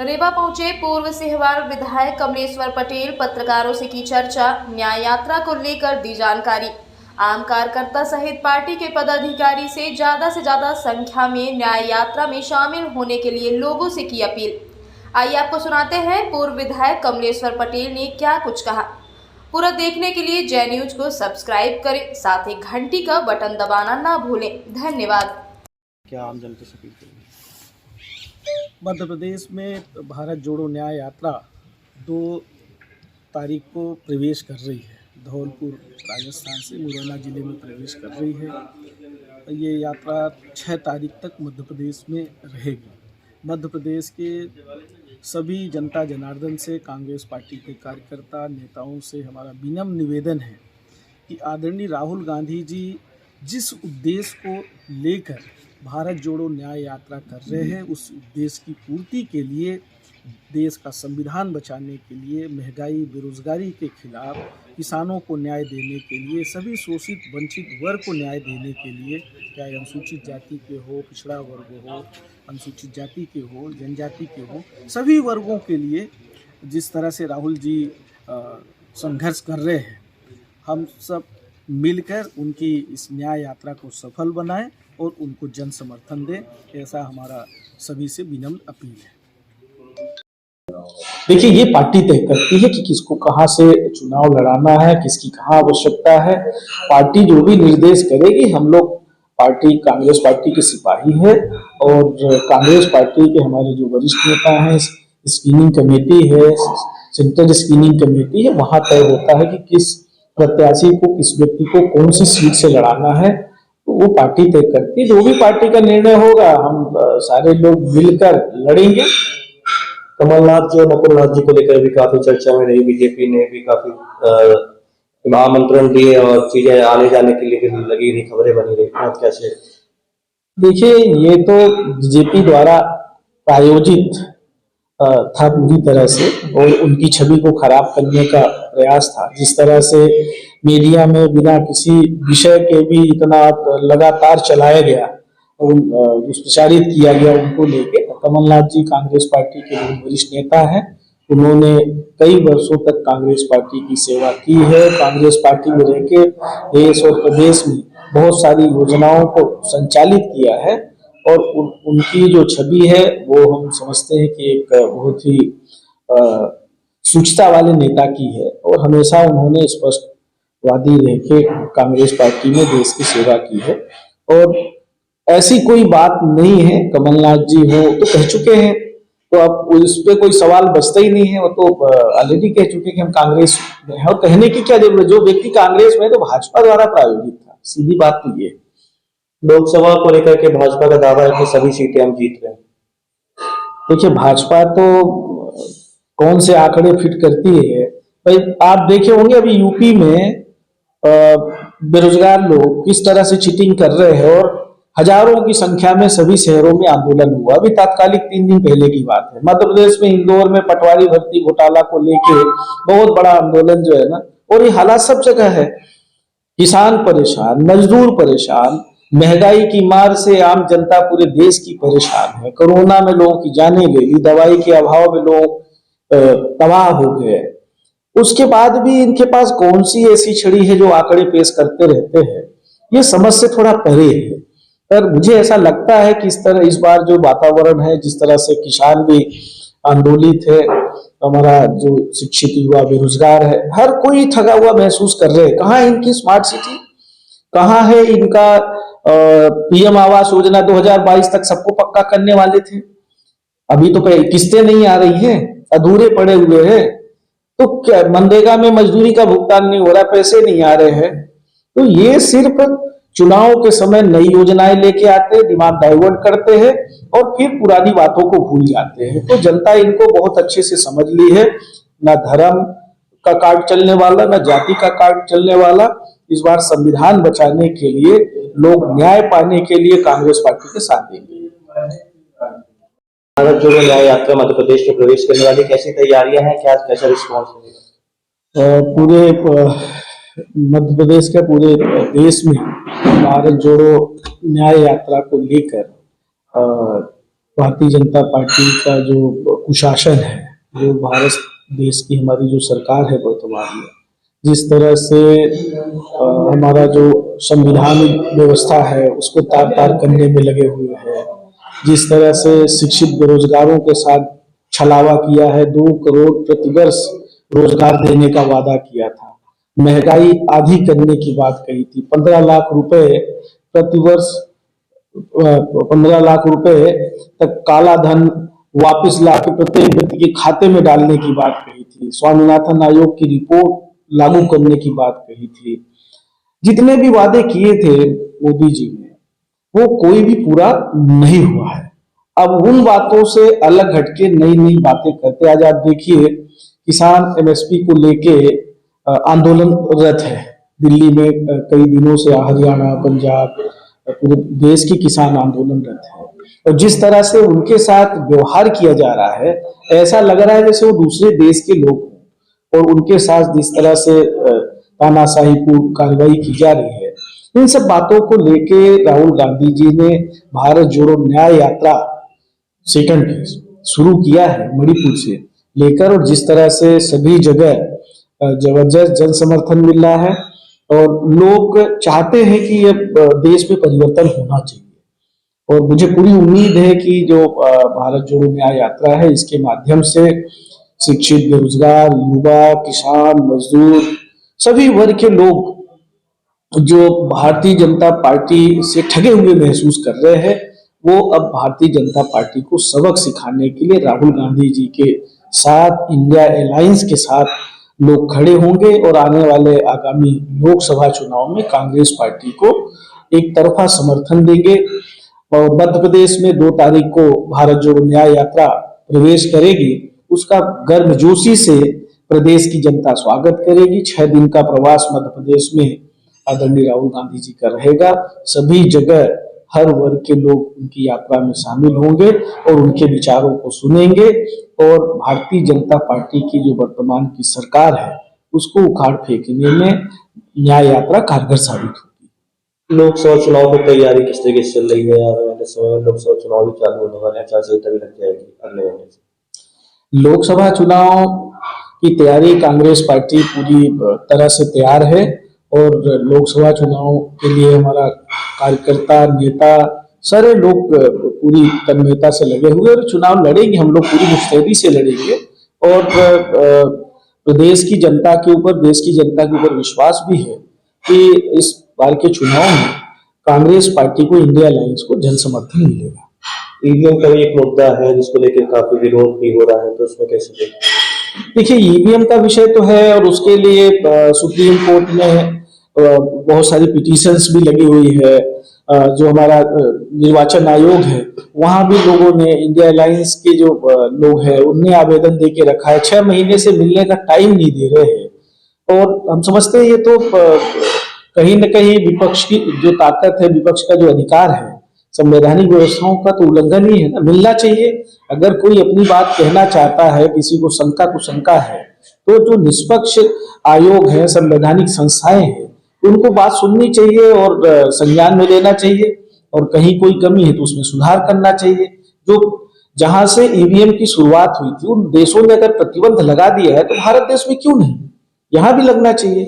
रेवा पहुंचे पूर्व सिहवार विधायक कमलेश्वर पटेल। पत्रकारों से की चर्चा। न्याय यात्रा को लेकर दी जानकारी। आम कार्यकर्ता सहित पार्टी के पदाधिकारी से ज्यादा संख्या में न्याय यात्रा में शामिल होने के लिए लोगों से की अपील। आइए आपको सुनाते हैं पूर्व विधायक कमलेश्वर पटेल ने क्या कुछ कहा। पूरा देखने के लिए जय न्यूज को सब्सक्राइब करें, साथ ही घंटी का बटन दबाना ना भूलें। धन्यवाद। क्या आम जनता से अपील करेंगे? मध्य प्रदेश में भारत जोड़ो न्याय यात्रा 2 तारीख को प्रवेश कर रही है। धौलपुर राजस्थान से मुरैना जिले में प्रवेश कर रही है। ये यात्रा 6 तारीख तक मध्य प्रदेश में रहेगी। मध्य प्रदेश के सभी जनता जनार्दन से, कांग्रेस पार्टी के कार्यकर्ता नेताओं से हमारा विनम्र निवेदन है कि आदरणीय राहुल गांधी जी जिस उद्देश्य को लेकर भारत जोड़ो न्याय यात्रा कर रहे हैं, उस उद्देश्य की पूर्ति के लिए, देश का संविधान बचाने के लिए, महंगाई बेरोजगारी के खिलाफ, किसानों को न्याय देने के लिए, सभी शोषित वंचित वर्ग को न्याय देने के लिए, चाहे अनुसूचित जाति के हो, पिछड़ा वर्ग हो, अनुसूचित जाति के हो, जनजाति के हो, सभी वर्गों के लिए जिस तरह से राहुल जी संघर्ष कर रहे हैं, हम सब मिलकर उनकी इस न्याय यात्रा को सफल बनाएं और उनको जन समर्थन दें, ऐसा हमारा सभी से विनम्र अपील है। देखिए, ये पार्टी तय करती है कि किसको कहां से चुनाव लड़ाना है, किसकी कहां आवश्यकता है। पार्टी जो भी निर्देश करेगी, हम लोग पार्टी कांग्रेस पार्टी के सिपाही है और कांग्रेस पार्टी के हमारे जो वरिष्ठ नेता हैं, स्क्रीनिंग कमेटी है, सेंट्रल स्क्रीनिंग कमेटी है, वहां तय होता है कि किस प्रत्याशी को, किस व्यक्ति को कौन सी सीट से लड़ाना है। तो वो पार्टी तय करती है। जो भी पार्टी का निर्णय होगा, हम सारे लोग मिलकर लड़ेंगे। कमलनाथ जी और नकुलनाथ जी को लेकर भी काफी चर्चा में रही। बीजेपी ने भी काफी आमंत्रण दिए और चीजें आने जाने के लिए लगी रही, खबरें बनी रही। आप कैसे? देखिए, ये तो बीजेपी द्वारा प्रायोजित था पूरी तरह से, और उनकी छवि को खराब करने का प्रयास था। जिस तरह से मीडिया में बिना किसी विषय के भी इतना लगातार चलाया गया, दुष्प्रचारित किया गया उनको लेके। कमलनाथ जी कांग्रेस पार्टी के बहुत वरिष्ठ नेता हैं। उन्होंने कई वर्षों तक कांग्रेस पार्टी की सेवा की है। कांग्रेस पार्टी में रह के देश और प्रदेश में बहुत सारी योजनाओं को संचालित किया है और उनकी जो छवि है वो हम समझते हैं कि एक बहुत ही सूचता वाले नेता की है और हमेशा उन्होंने स्पष्टवादी रह के कांग्रेस पार्टी में देश की सेवा की है। और ऐसी कोई बात नहीं है, कमलनाथ जी हो तो कह चुके हैं, तो अब उस पर कोई सवाल बचता ही नहीं है। वो तो ऑलरेडी कह चुके कि हम कांग्रेस में हैं और कहने की क्या जरूरत। जो व्यक्ति कांग्रेस में है तो भाजपा द्वारा प्रायोजित था, सीधी बात तो ये। लोकसभा को लेकर के भाजपा का दावा है कि सभी सीटें हम जीत रहे हैं। देखिए, भाजपा तो कौन से आंकड़े फिट करती है भाई। आप देखे होंगे अभी यूपी में बेरोजगार लोग किस तरह से चीटिंग कर रहे हैं और हजारों की संख्या में सभी शहरों में आंदोलन हुआ। अभी तात्कालिक 3 दिन पहले की बात है। मध्य प्रदेश में इंदौर में पटवारी भर्ती घोटाला को लेके बहुत बड़ा आंदोलन जो है ना, और ये हालात सब जगह है। किसान परेशान, मजदूर परेशान, महंगाई की मार से आम जनता पूरे देश की परेशान है। कोरोना में लोगों की जानें ले ली, दवाई के अभाव में लोग तबाह हो गए। उसके बाद भी इनके पास कौन सी ऐसी छड़ी है जो आंकड़े पेश करते रहते हैं। ये समझ से थोड़ा परे है। पर मुझे ऐसा लगता है कि इस बार जो वातावरण है, जिस तरह से किसान भी आंदोलित है, हमारा जो शिक्षित युवा बेरोजगार है, हर कोई थका हुआ महसूस कर रहे हैं। कहाँ है इनकी स्मार्ट सिटी, कहाँ है इनका पीएम आवास योजना 2022 तक सबको पक्का करने वाले थे। अभी तो किस्तें नहीं आ रही हैं, अधूरे पड़े हुए हैं। तो क्या मनरेगा में मजदूरी का भुगतान नहीं हो रहा, पैसे नहीं आ रहे हैं। तो ये सिर्फ चुनाव के समय नई योजनाएं लेके आते हैं, दिमाग डाइवर्ट करते हैं और फिर पुरानी बातों को भूल जाते हैं। तो जनता इनको बहुत अच्छे से समझ ली है। ना धर्म का कार्ड चलने वाला, ना जाति का कार्ड चलने वाला। इस बार संविधान बचाने के लिए, लोग न्याय पाने के लिए कांग्रेस पार्टी के साथ देंगे। भारत जोड़ो न्याय यात्रा मध्य प्रदेश में प्रवेश करने वाली कैसी तैयारियां हैं, क्या कैसा रिस्पॉन्स है? पूरे मध्य प्रदेश के पूरे देश में भारत जोड़ो न्याय यात्रा को लेकर भारतीय जनता पार्टी का जो कुशासन है, जो भारत देश की हमारी जो सरकार है वर्तमान में, जिस तरह से हमारा जो संविधानिक व्यवस्था है उसको तार तार करने में लगे हुए हैं, जिस तरह से शिक्षित बेरोजगारों के साथ छलावा किया है, 2 करोड़ प्रतिवर्ष रोजगार देने का वादा किया था, महंगाई आधी करने की बात कही थी, 15 लाख रुपए प्रतिवर्ष 15 लाख रुपए तक काला धन वापस लाके प्रत्येक व्यक्ति के खाते में डालने की बात कही थी, स्वामीनाथन आयोग की रिपोर्ट लागू करने की बात कही थी। जितने भी वादे किए थे मोदी जी ने, वो कोई भी पूरा नहीं हुआ है। अब उन बातों से अलग हटके नई नई बातें करते। आज आप देखिए, किसान एमएसपी को लेके आंदोलनरत है दिल्ली में कई दिनों से, हरियाणा, पंजाब, पूरे देश की किसान आंदोलनरत है। और जिस तरह से उनके साथ व्यवहार किया जा रहा है, ऐसा लग रहा है जैसे वो दूसरे देश के लोग हों, और उनके साथ जिस तरह से तानाशाहीपूर्ण कार्रवाई की जा रही है, इन सब बातों को लेके राहुल गांधी जी ने भारत जोड़ो न्याय यात्रा सेकंड फेज शुरू किया है मणिपुर से लेकर, और जिस तरह से सभी जगह जबरदस्त जन समर्थन मिल रहा है, और लोग चाहते हैं कि ये देश में परिवर्तन होना चाहिए। और मुझे पूरी उम्मीद है कि जो भारत जोड़ो न्याय यात्रा है, इसके माध्यम से शिक्षित, बेरोजगार, युवा, किसान, मजदूर, सभी वर्ग के लोग जो भारतीय जनता पार्टी से ठगे हुए महसूस कर रहे हैं, वो अब भारतीय जनता पार्टी को सबक सिखाने के लिए राहुल गांधी जी के साथ, इंडिया अलायंस के साथ लोग खड़े होंगे, और आने वाले आगामी लोकसभा चुनाव में कांग्रेस पार्टी को एक तरफा समर्थन देंगे। और मध्य प्रदेश में 2 तारीख को भारत जोड़ो न्याय यात्रा प्रवेश करेगी, उसका गर्मजोशी से प्रदेश की जनता स्वागत करेगी। 6 दिन का प्रवास मध्य प्रदेश में आदरणीय राहुल गांधी जी का रहेगा। सभी जगह हर वर्ग के लोग उनकी यात्रा में शामिल होंगे और उनके विचारों को सुनेंगे, और भारतीय जनता पार्टी की जो वर्तमान की सरकार है उसको उखाड़ फेंकने में न्याय यात्रा कारगर साबित होगी। लोकसभा चुनाव की तैयारी किस तरीके से चल रही है? आने वाले समय में लोकसभा चुनाव भी चालू होने वाले हैं, आचार संहिता भी लग जाएगी अगले महीने से। लोकसभा चुनाव की तैयारी कांग्रेस पार्टी पूरी तरह से तैयार है, और लोकसभा चुनाव के लिए हमारा कार्यकर्ता, नेता, सारे लोग पूरी तन्मयता से लगे हुए, और चुनाव लड़ेंगे हम लोग, पूरी मुस्तैदी से लड़ेंगे। और प्रदेश की जनता के ऊपर, देश की जनता के ऊपर विश्वास भी है कि इस बार के चुनाव में कांग्रेस पार्टी को, इंडिया अलायंस को जन समर्थन मिलेगा। ईवीएम का भी एक मुद्दा है जिसको लेकर काफी विरोध भी हो रहा है, तो उसमें कैसे देखिए? देखिए, ईवीएम का विषय तो है, और उसके लिए सुप्रीम कोर्ट में बहुत सारी पिटीशंस भी लगी हुई है। जो हमारा निर्वाचन आयोग है, वहां भी लोगों ने, इंडिया अलायंस के जो लोग हैं, उनने आवेदन दे के रखा है। 6 महीने से मिलने का टाइम नहीं दे रहे हैं, और हम समझते हैं ये तो कहीं न कहीं विपक्ष की जो ताकत है, विपक्ष का जो अधिकार है, संवैधानिक व्यवस्थाओं का तो उल्लंघन ही है ना। मिलना चाहिए। अगर कोई अपनी बात कहना चाहता है, किसी को शंका है, तो जो निष्पक्ष आयोग है, संवैधानिक संस्थाएं हैं, उनको बात सुननी चाहिए और संज्ञान में लेना चाहिए, और कहीं कोई कमी है तो उसमें सुधार करना चाहिए। जो जहां से ईवीएम की शुरुआत हुई थी, उन देशों ने अगर प्रतिबंध लगा दिया है, तो भारत देश में क्यों नहीं, यहां भी लगना चाहिए।